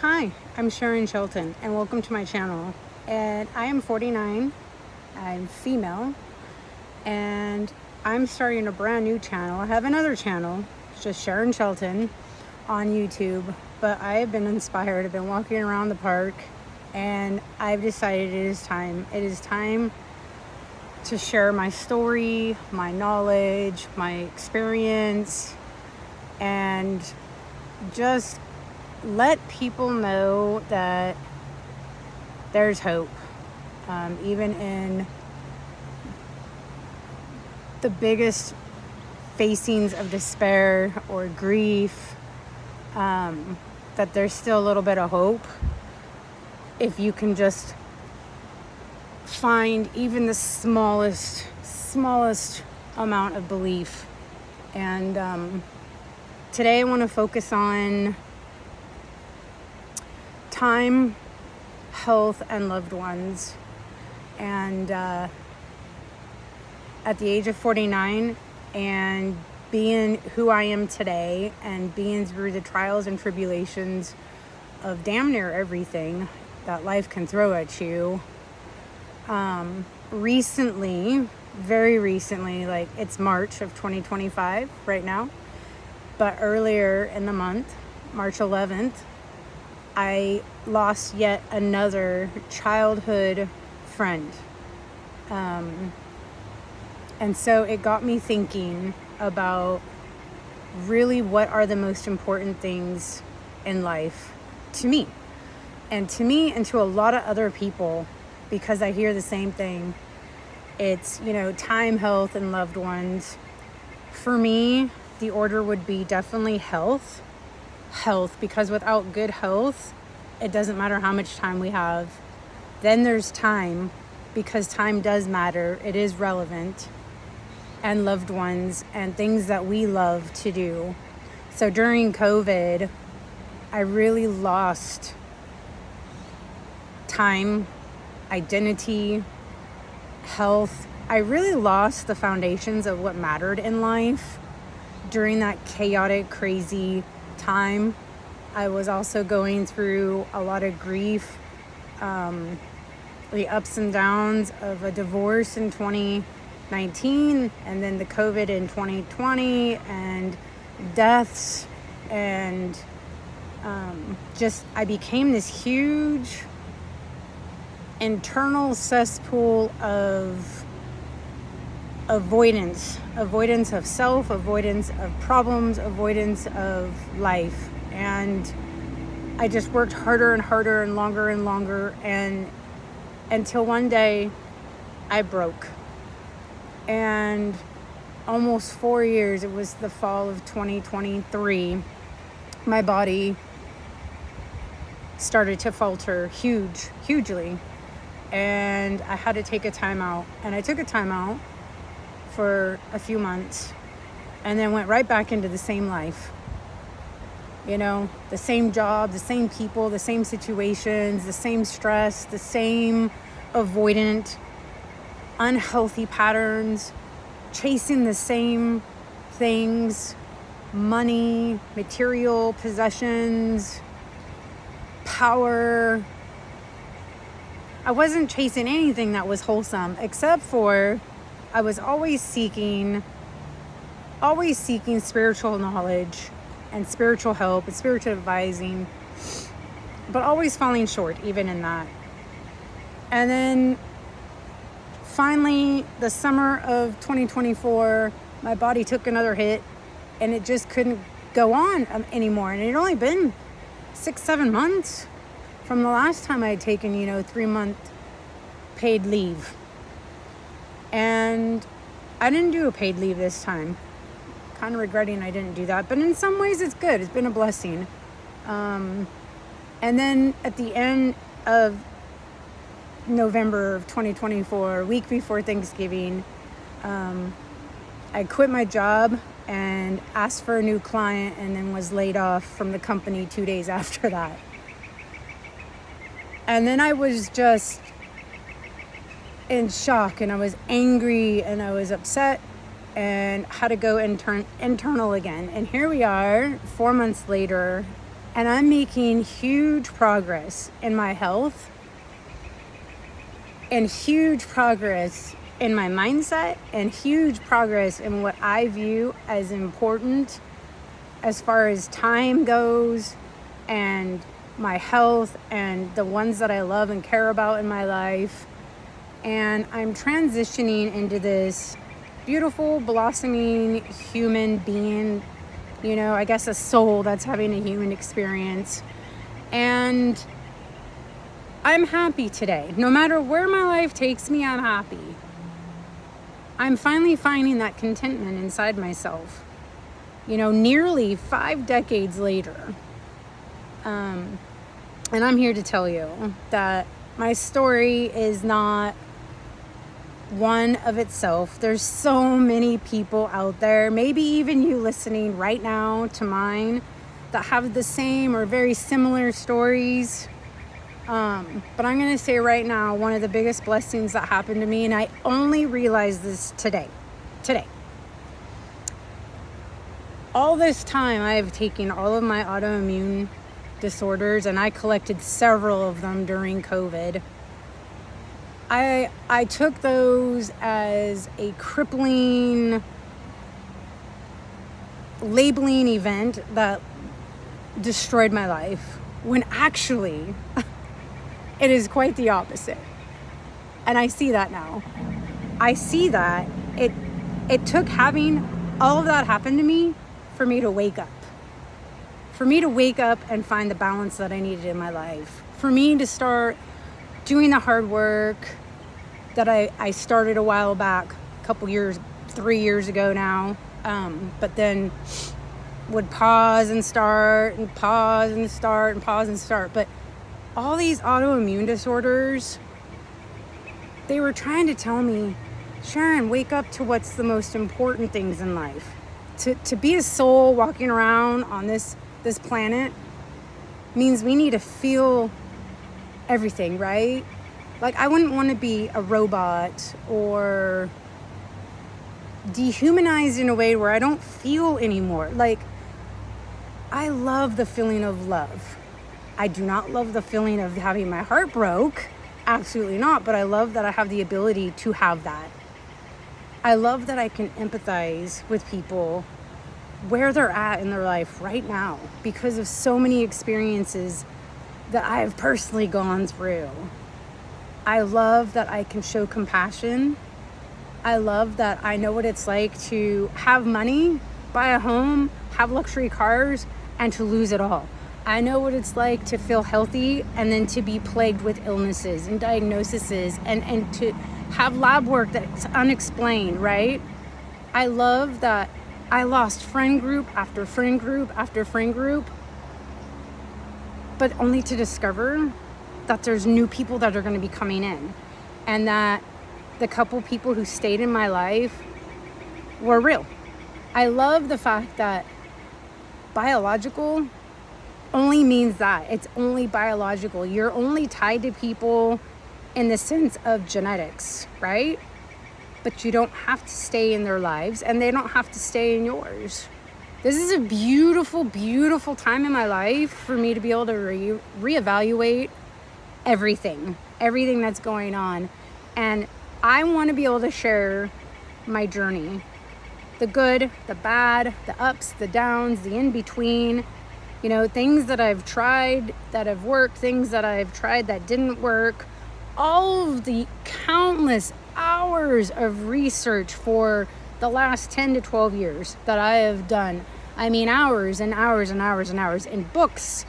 Hi, I'm Sharon Shelton, and welcome to my channel. And I am 49, I'm female, and I'm starting a brand new channel. I have another channel, it's just Sharon Shelton on YouTube, but I have been inspired. I've been walking around the park, and I've decided it is time. It is time to share my story, my knowledge, my experience, and just let people know that there's hope, even in the biggest facings of despair or grief, that there's still a little bit of hope if you can just find even the smallest amount of belief. And today I want to focus on time, health, and loved ones. And at the age of 49, and being who I am today, and being through the trials and tribulations of damn near everything that life can throw at you, very recently, like it's March of 2025 right now, but earlier in the month, March 11th, I lost yet another childhood friend. And so it got me thinking about really what are the most important things in life to me. And to me and to a lot of other people, because I hear the same thing. It's, time, health, and loved ones. For me, the order would be definitely health, because without good health, it doesn't matter how much time we have. Then there's time, because time does matter, it is relevant, and loved ones and things that we love to do. So during COVID, I really lost time, identity, health. I really lost the foundations of what mattered in life during that chaotic, crazy time. I was also going through a lot of grief, the ups and downs of a divorce in 2019, and then the COVID in 2020, and deaths, and I became this huge internal cesspool of avoidance of self, avoidance of problems, avoidance of life. And I just worked harder and harder and longer, and until one day I broke. And almost 4 years, it was the fall of 2023, my body started to falter hugely. And I had to take a time out. And I took a time out for a few months, and then went right back into the same life. The same job, the same people, the same situations, the same stress, the same avoidant, unhealthy patterns, chasing the same things, money, material, possessions, power. I wasn't chasing anything that was wholesome, except for I was always seeking spiritual knowledge and spiritual help and spiritual advising, but always falling short even in that. And then finally, the summer of 2024, my body took another hit, and it just couldn't go on anymore. And it had only been 6-7 months from the last time I had taken, 3-month paid leave. And I didn't do a paid leave this time. Kind of regretting I didn't do that. But in some ways, it's good. It's been a blessing. And then at the end of November of 2024, a week before Thanksgiving, I quit my job and asked for a new client, and then was laid off from the company 2 days after that. And then I was just in shock, and I was angry, and I was upset, and had to go internal again. And here we are 4 months later, And I'm making huge progress in my health and huge progress in my mindset and huge progress in what I view as important as far as time goes and my health and the ones that I love and care about in my life. And I'm transitioning into this beautiful, blossoming human being, I guess a soul that's having a human experience. And I'm happy today. No matter where my life takes me, I'm happy. I'm finally finding that contentment inside myself. Nearly 5 decades later. And I'm here to tell you that my story is not one of itself. There's so many people out there, maybe even you listening right now to mine, that have the same or very similar stories. But I'm going to say right now, one of the biggest blessings that happened to me, and I only realized this today. All this time, I have taken all of my autoimmune disorders, and I collected several of them during COVID. I took those as a crippling labeling event that destroyed my life, when actually it is quite the opposite. And I see that now. I see that it took having all of that happen to me for me to wake up. For me to wake up and find the balance that I needed in my life. For me to start doing the hard work that I started a while back, 3 years ago now. But then would pause and start and pause and start and pause and start. But all these autoimmune disorders, they were trying to tell me, Sharon, wake up to what's the most important things in life. To be a soul walking around on this planet means we need to feel everything, right? Like, I wouldn't want to be a robot or dehumanized in a way where I don't feel anymore. Like, I love the feeling of love. I do not love the feeling of having my heart broke. Absolutely not. But I love that I have the ability to have that. I love that I can empathize with people where they're at in their life right now because of so many experiences that I've personally gone through. I love that I can show compassion. I love that I know what it's like to have money, buy a home, have luxury cars, and to lose it all. I know what it's like to feel healthy and then to be plagued with illnesses and diagnoses and to have lab work that's unexplained, right? I love that I lost friend group after friend group after friend group, but only to discover that there's new people that are going to be coming in, and that the couple people who stayed in my life were real. I love the fact that biological only means that. It's only biological. You're only tied to people in the sense of genetics, right? But you don't have to stay in their lives, and they don't have to stay in yours. This is a beautiful, beautiful time in my life for me to be able to reevaluate everything that's going on. And I want to be able to share my journey, the good, the bad, the ups, the downs, the in-between, things that I've tried that have worked, things that I've tried that didn't work, all of the countless hours of research for the last 10 to 12 years that I have done. I mean, hours and hours and hours and hours in books,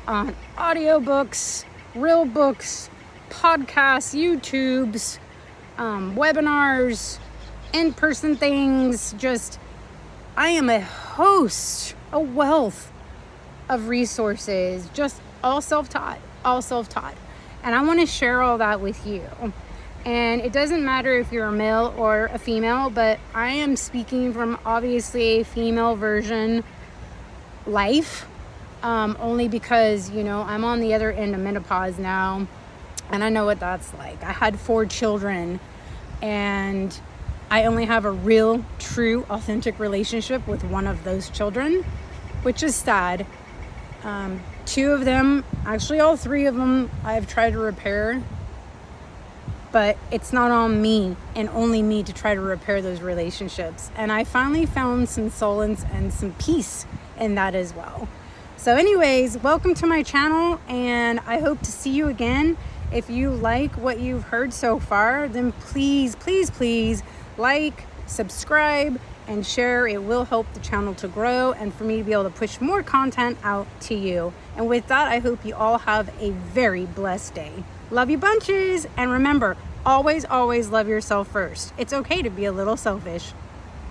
on audiobooks, real books, podcasts, YouTubes, webinars, in-person things. I am a host, a wealth of resources, just all self-taught. And I want to share all that with you. And it doesn't matter if you're a male or a female, but I am speaking from obviously a female version life, only because, I'm on the other end of menopause now, and I know what that's like. I had 4 children, and I only have a real, true, authentic relationship with one of those children, which is sad. 2 of them, actually all 3 of them, I've tried to repair. But it's not on me and only me to try to repair those relationships. And I finally found some solace and some peace in that as well. So anyways, welcome to my channel, and I hope to see you again. If you like what you've heard so far, then please, please, please like, subscribe, and share. It will help the channel to grow and for me to be able to push more content out to you. And with that, I hope you all have a very blessed day. Love you bunches. And remember, always, always love yourself first. It's okay to be a little selfish.